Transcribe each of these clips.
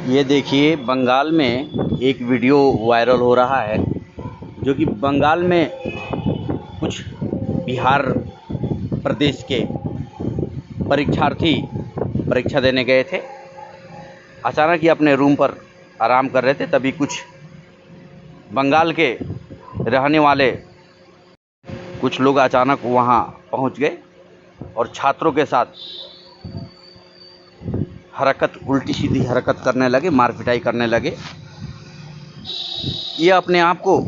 ये देखिए, बंगाल में एक वीडियो वायरल हो रहा है जो कि बंगाल में कुछ बिहार प्रदेश के परीक्षार्थी परीक्षा देने गए थे। अचानक ही अपने रूम पर आराम कर रहे थे, तभी कुछ बंगाल के रहने वाले कुछ लोग अचानक वहाँ पहुँच गए और छात्रों के साथ उल्टी सीधी हरकत करने लगे, मार पिटाई करने लगे। ये अपने आप को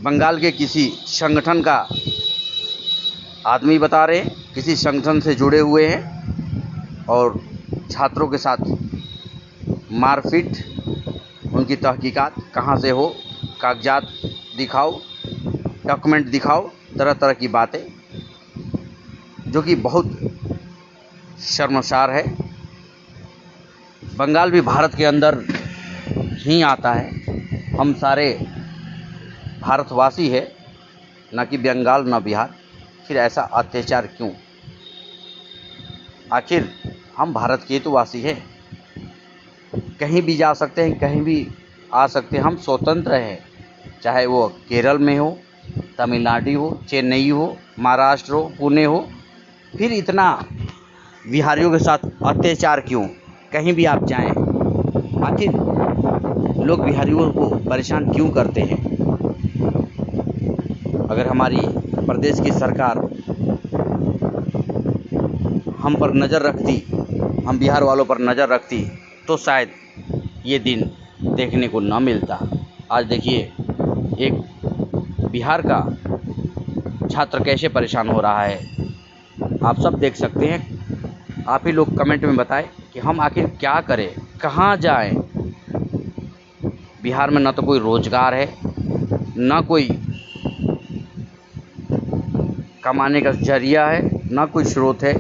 बंगाल के किसी संगठन का आदमी बता रहे हैं, किसी संगठन से जुड़े हुए हैं और छात्रों के साथ मारपीट, उनकी तहकीकात कहाँ से हो, कागजात दिखाओ, डॉक्यूमेंट दिखाओ, तरह तरह की बातें, जो कि बहुत शर्मसार है। बंगाल भी भारत के अंदर ही आता है। हम सारे भारतवासी है, न कि बंगाल न बिहार। फिर ऐसा अत्याचार क्यों? आखिर हम भारत के तो वासी हैं, कहीं भी जा सकते हैं, कहीं भी आ सकते हैं, हम स्वतंत्र हैं। चाहे वो केरल में हो, तमिलनाडु हो, चेन्नई हो, महाराष्ट्र हो, पुणे हो। फिर इतना बिहारियों के साथ अत्याचार क्यों? कहीं भी आप जाएं, आखिर लोग बिहारियों को परेशान क्यों करते हैं? अगर हमारी प्रदेश की सरकार हम पर नज़र रखती, हम बिहार वालों पर नज़र रखती, तो शायद ये दिन देखने को न मिलता। आज देखिए, एक बिहार का छात्र कैसे परेशान हो रहा है, आप सब देख सकते हैं। आप ही लोग कमेंट में बताएं कि हम आखिर क्या करें, कहाँ जाएं। बिहार में न तो कोई रोजगार है, न कोई कमाने का जरिया है, न कोई स्रोत है।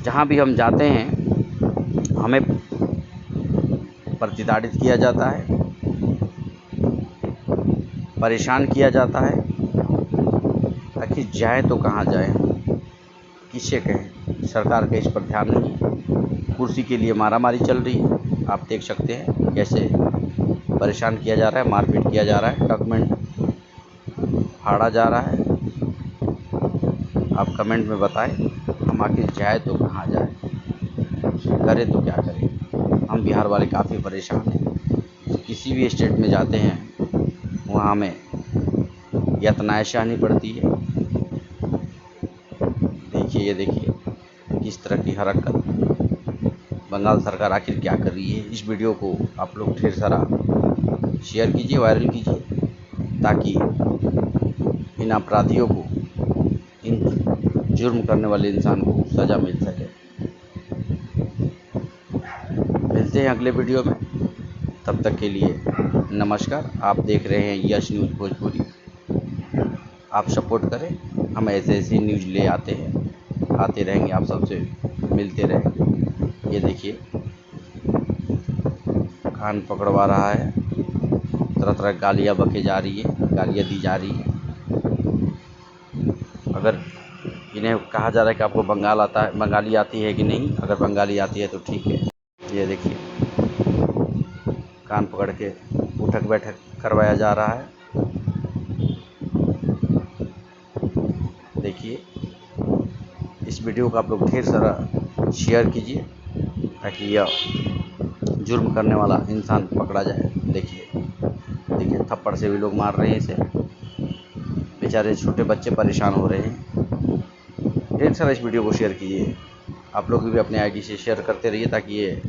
जहाँ भी हम जाते हैं हमें प्रतिताड़ित किया जाता है, परेशान किया जाता है। आखिर जाएं तो कहाँ जाएं, किससे कहें? सरकार का इस पर ध्यान नहीं है। कुर्सी के लिए मारामारी चल रही है। आप देख सकते हैं कैसे परेशान किया जा रहा है, मारपीट किया जा रहा है, डॉक्यूमेंट फाड़ा जा रहा है। आप कमेंट में बताएं, हम आखिर जाए तो कहाँ जाए, करें तो क्या करें। हम बिहार वाले काफ़ी परेशान हैं। किसी भी स्टेट में जाते हैं वहाँ हमें यातनाएं सहनी पड़ती है। देखिए, ये देखिए किस तरह की हरकत। बंगाल सरकार आखिर क्या कर रही है? इस वीडियो को आप लोग ढेर सारा शेयर कीजिए, वायरल कीजिए, ताकि इन अपराधियों को, इन जुर्म करने वाले इंसान को सज़ा मिल सके। मिलते हैं अगले वीडियो में, तब तक के लिए नमस्कार। आप देख रहे हैं यश न्यूज़ भोजपुरी। आप सपोर्ट करें, हम ऐसे ऐसी न्यूज़ ले आते रहेंगे, आप सबसे मिलते रहेंगे। ये देखिए, कान पकड़वा रहा है, तरह तरह गालियाँ बके जा रही है, गालियाँ दी जा रही है। अगर इन्हें कहा जा रहा है कि आपको बंगाली आती है कि नहीं, अगर बंगाली आती है तो ठीक है। ये देखिए, कान पकड़ के उठक बैठक करवाया जा रहा है। देखिए, इस वीडियो को आप लोग ढेर सारा शेयर कीजिए, ताकि यह जुर्म करने वाला इंसान पकड़ा जाए। देखिए, थप्पड़ से भी लोग मार रहे हैं इसे। बेचारे छोटे बच्चे परेशान हो रहे हैं। ढेर सारा इस वीडियो को शेयर कीजिए। आप लोग भी अपने आईडी से शेयर करते रहिए, ताकि ये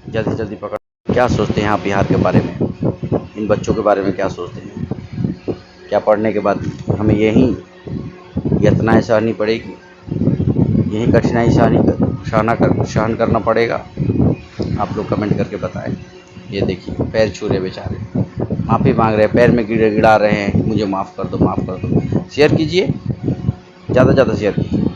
जल्दी से जल्दी पकड़। क्या सोचते हैं आप बिहार के बारे में? इन बच्चों के बारे में क्या सोचते हैं? क्या पढ़ने के बाद हमें यही यातनाएं सहनी पड़ेगी, यही कठिनाई सहन करना पड़ेगा? आप लोग कमेंट करके बताएं। ये देखिए, पैर छू रहे बेचारे, माफ़ी मांग रहे हैं, पैर में गिड़ा रहे हैं, मुझे माफ़ कर दो, माफ़ कर दो। शेयर कीजिए, ज़्यादा से ज़्यादा शेयर कीजिए।